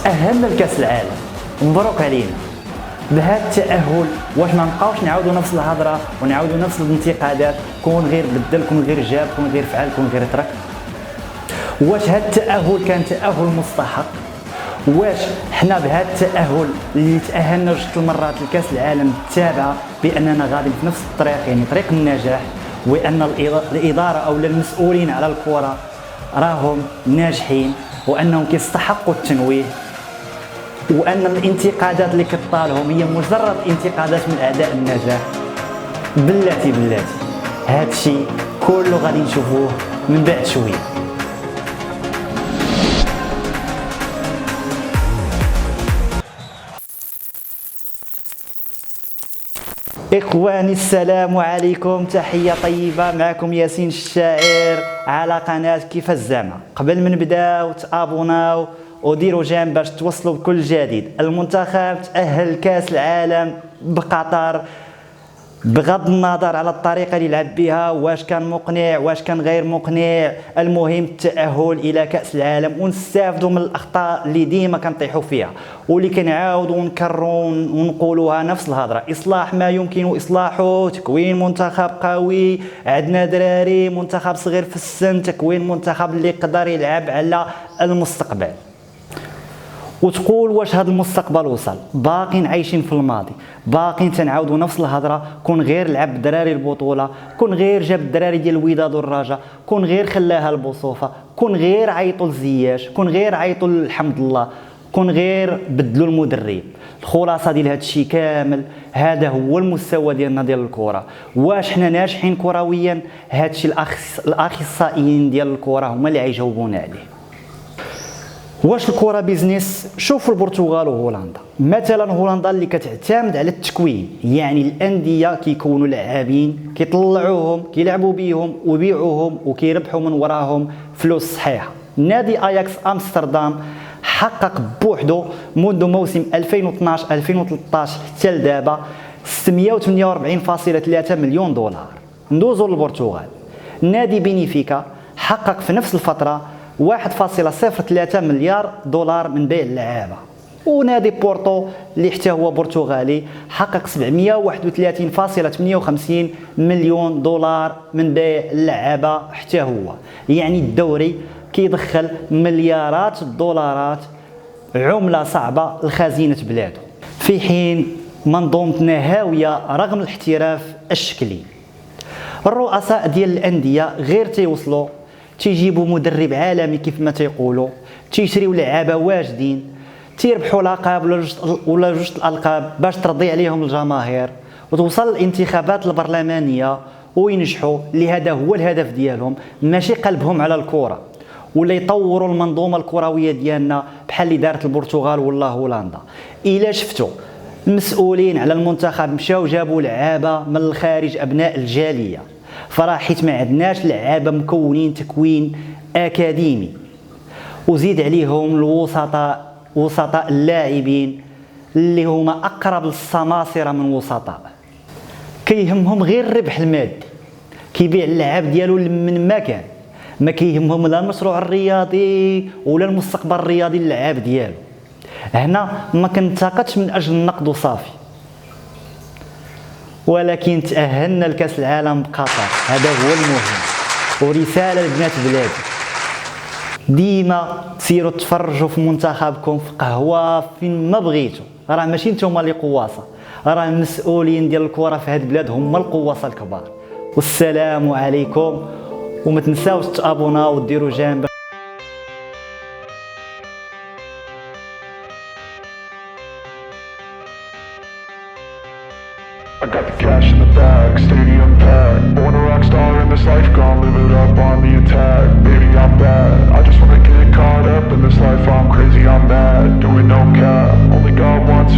تأهلنا لكأس العالم، مبروك علينا. بهذا التأهل واش ما نبقاوش نعاودوا نفس الهضره ونعاودوا نفس الانتقادات، كون غير بدل، كون غير جاب، كون غير فعل، كون غير ترك؟ واش هذا التأهل كان تأهل مستحق؟ واش حنا بهذا التأهل اللي تأهلنا 6 مرات لكأس العالم التابعه بأننا غادي في نفس الطريق، يعني طريق النجاح، وأن الإدارة أو المسؤولين على الكرة راهم ناجحين وأنهم كيستحقوا التنويه، وأن الانتقادات اللي كطالهم هي مجرد انتقادات من أعداء النجاح؟ بلاتي هذا الشيء كله غادي نشوفوه من بعد شويه. إخواني السلام عليكم، تحية طيبة، معكم ياسين الشاعر على قناة كيف الزعمة. قبل ما نبداو تابوناو وديروا جيم باش توصلوا بكل جديد. المنتخب تأهل كأس العالم بقطر بغض النظر على الطريقة اللي لعب بها، واش كان مقنع واش كان غير مقنع، المهم التأهل إلى كأس العالم ونستافدوا من الأخطاء اللي ديما كنطيحوا فيها واللي كنعاودوا ونكرروا ونقولوها نفس الهضرة. إصلاح ما يمكن إصلاحه، تكوين منتخب قوي، عندنا دراري، منتخب صغير في السن، تكوين منتخب اللي يقدر يلعب على المستقبل. وتقول واش هذا المستقبل وصل؟ باقين عايشين في الماضي، باقين تنعاودوا نفس الهضره. كون غير لعب الدراري البطوله، كون غير جاب الدراري ديال الوداد والرجاء، كون غير خلاها البصوفه، كون غير عيطوا لزياش، كون غير عيطوا لحمد الله، كون غير بدلوا المدرب. الخلاصه ديال هذا الشيء كامل هذا هو المستوى ديالنا ديال الكره. واش حنا ناجحين كرويا؟ هذا الشيء الاخصائيين ديال الكره هما اللي غيجاوبونا عليه. واش الكره بيزنس؟ شوفوا البرتغال وهولندا مثلا. هولندا اللي كتعتمد على التكوين، يعني الانديه كيكونوا لاعبين كيطلعوهم كيلعبوا بيهم ويبيعوهم وكيربحوا من وراهم فلوس صحيحه. نادي اياكس امستردام حقق بوحده منذ موسم 2012 2013 حتى لدابا 648.3 مليون دولار. ندوزوا للبرتغال. نادي بينيفيكا حقق في نفس الفتره 1.03 مليار دولار من بيع اللعابه. ونادي بورتو اللي حتى هو برتغالي حقق 731.58 مليون دولار من بيع اللعابه حتى هو. يعني الدوري كيدخل مليارات الدولارات عمله صعبه لخزينه بلاده، في حين منظومتنا هاويه رغم الاحتراف الشكلي. الرؤساء ديال الانديه غير تيوصلوا تيجيبوا مدرب عالمي كيف ما تيقولوا، تيشريو لعابه واجدين، تيربحوا لقب ولا جوج الالقاب باش ترضي عليهم الجماهير وتوصل الانتخابات البرلمانيه وينجحوا، اللي هذا هو الهدف ديالهم، ماشي قلبهم على الكره، ولا يطوروا المنظومه الكرويه ديالنا بحال اللي دارت البرتغال ولا هولندا. الا شفتوا المسؤولين على المنتخب مشاو جابوا لعابه من الخارج، ابناء الجاليه، فراه حيت ما عندناش لعابه مكونين تكوين اكاديمي، وزيد عليهم الوسطاء، وسطاء اللاعبين اللي هما اقرب للسماسره من وسطاء، كيهمهم غير الربح المادي، كيبيع اللعاب ديالو من ما كان، ما كيهمهم لا المشروع الرياضي ولا المستقبل الرياضي للعاب ديالو. هنا ما كنتقدش من اجل النقد وصافي، ولكن تأهلنا لكأس العالم بقطر، هذا هو المهم. ورسالة لبنات بلادي، ديما سيروا تفرجوا في منتخبكم في قهوة فين ما بغيتوا، راه ماشي نتوما اللي قواصة، راه المسؤولين ديال الكرة في هاد البلاد هما القواصة الكبار. والسلام عليكم، وما تنساوش تابوناو وديروا جيم. I got the cash in the bag, stadium packed. Born a rock star in this life, gone live it up on the attack. Baby, I'm bad.